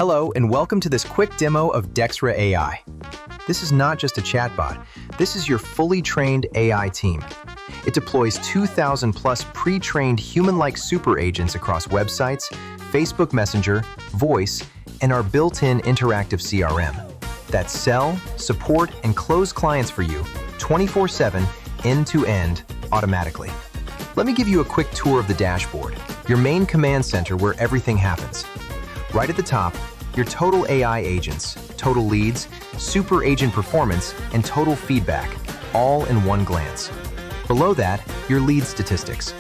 Hello, and welcome to this quick demo of Dexra AI. This is not just a chatbot. This is your fully trained AI team. It deploys 2,000 plus pre-trained human-like super agents across websites, Facebook Messenger, voice, and our built-in interactive CRM that sell, support, and close clients for you 24/7, end-to-end, automatically. Let me give you a quick tour of the dashboard, your main command center where everything happens. Right at the top, your total AI agents, total leads, super agent performance, and total feedback, all in one glance. Below that, your lead statistics.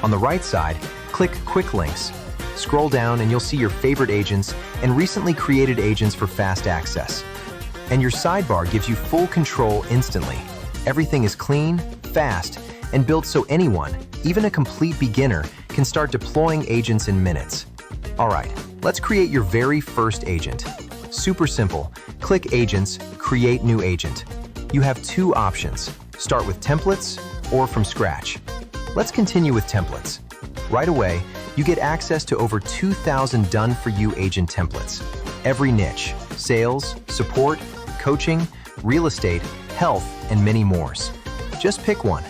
On the right side, click Quick Links. Scroll down and you'll see your favorite agents and recently created agents for fast access. And your sidebar gives you full control instantly. Everything is clean, fast, and built so anyone, even a complete beginner, can start deploying agents in minutes. All right, let's create your very first agent. Super simple. Click Agents, Create New Agent. You have two options. Start with templates or from scratch. Let's continue with templates. Right away, you get access to over 2,000 done-for-you agent templates. Every niche, sales, support, coaching, real estate, health, and many more. Just pick one.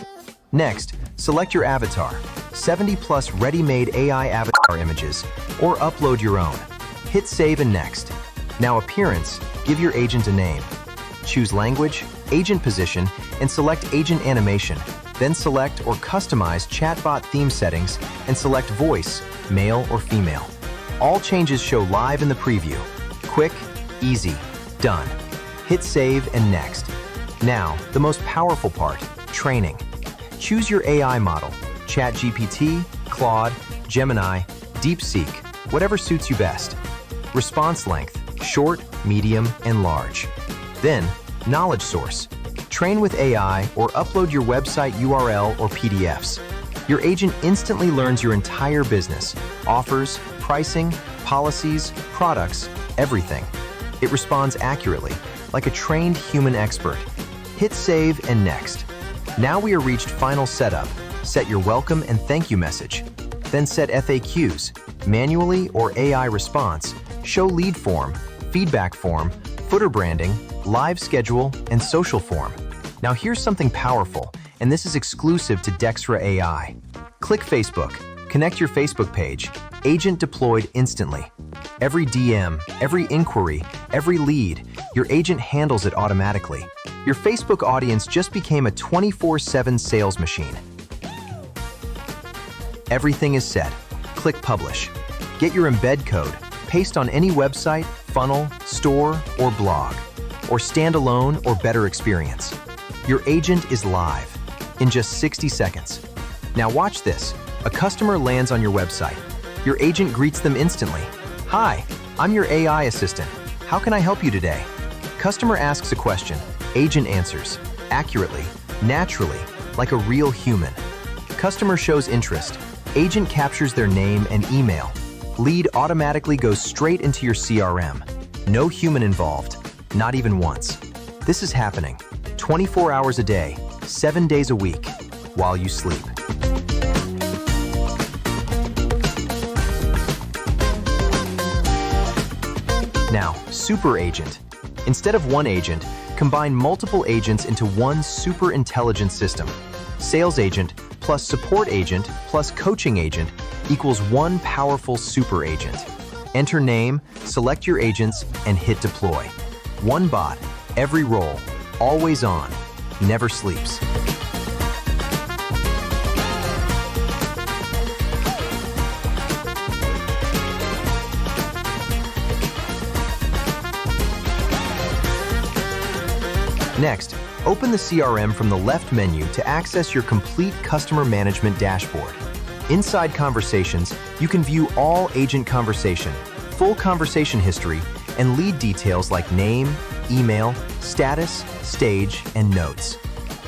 Next, select your avatar. 70 plus ready-made AI avatar images, or upload your own. Hit Save and Next. Now appearance, give your agent a name. Choose language, agent position, and select agent animation. Then select or customize chatbot theme settings and select voice, male or female. All changes show live in the preview. Quick, easy, done. Hit Save and Next. Now, the most powerful part, training. Choose your AI model, ChatGPT, Claude, Gemini, DeepSeek, whatever suits you best. Response length, short, medium, and large. Then, knowledge source. Train with AI or upload your website URL or PDFs. Your agent instantly learns your entire business, offers, pricing, policies, products, everything. It responds accurately, like a trained human expert. Hit Save and Next. Now we are reached final setup. Set your welcome and thank you message. Then set FAQs, manually or AI response, show lead form, feedback form, footer branding, live schedule, and social form. Now here's something powerful, and this is exclusive to Dexra AI. Click Facebook, connect your Facebook page, agent deployed instantly. Every DM, every inquiry, every lead, your agent handles it automatically. Your Facebook audience just became a 24/7 sales machine. Everything is set. Click Publish. Get your embed code, paste on any website, funnel, store, or blog, or standalone or better experience. Your agent is live in just 60 seconds. Now watch this. A customer lands on your website. Your agent greets them instantly. Hi, I'm your AI assistant. How can I help you today? Customer asks a question. Agent answers, accurately, naturally, like a real human. Customer shows interest. Agent captures their name and email. Lead automatically goes straight into your CRM. No human involved, not even once. This is happening 24 hours a day, 7 days a week, while you sleep. Now, super agent. Instead of one agent, combine multiple agents into one super intelligent system. Sales agent plus support agent plus coaching agent equals one powerful super agent. Enter name, select your agents, and hit deploy. One bot, every role, always on, never sleeps. Next, open the CRM from the left menu to access your complete customer management dashboard. Inside Conversations, you can view all agent conversation, full conversation history, and lead details like name, email, status, stage, and notes.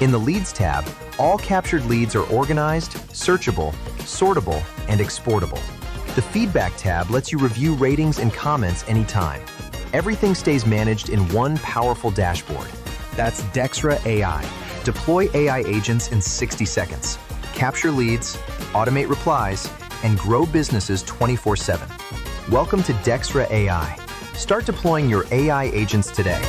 In the Leads tab, all captured leads are organized, searchable, sortable, and exportable. The Feedback tab lets you review ratings and comments anytime. Everything stays managed in one powerful dashboard. That's Dexra AI. Deploy AI agents in 60 seconds. Capture leads, automate replies, and grow businesses 24/7. Welcome to Dexra AI. Start deploying your AI agents today.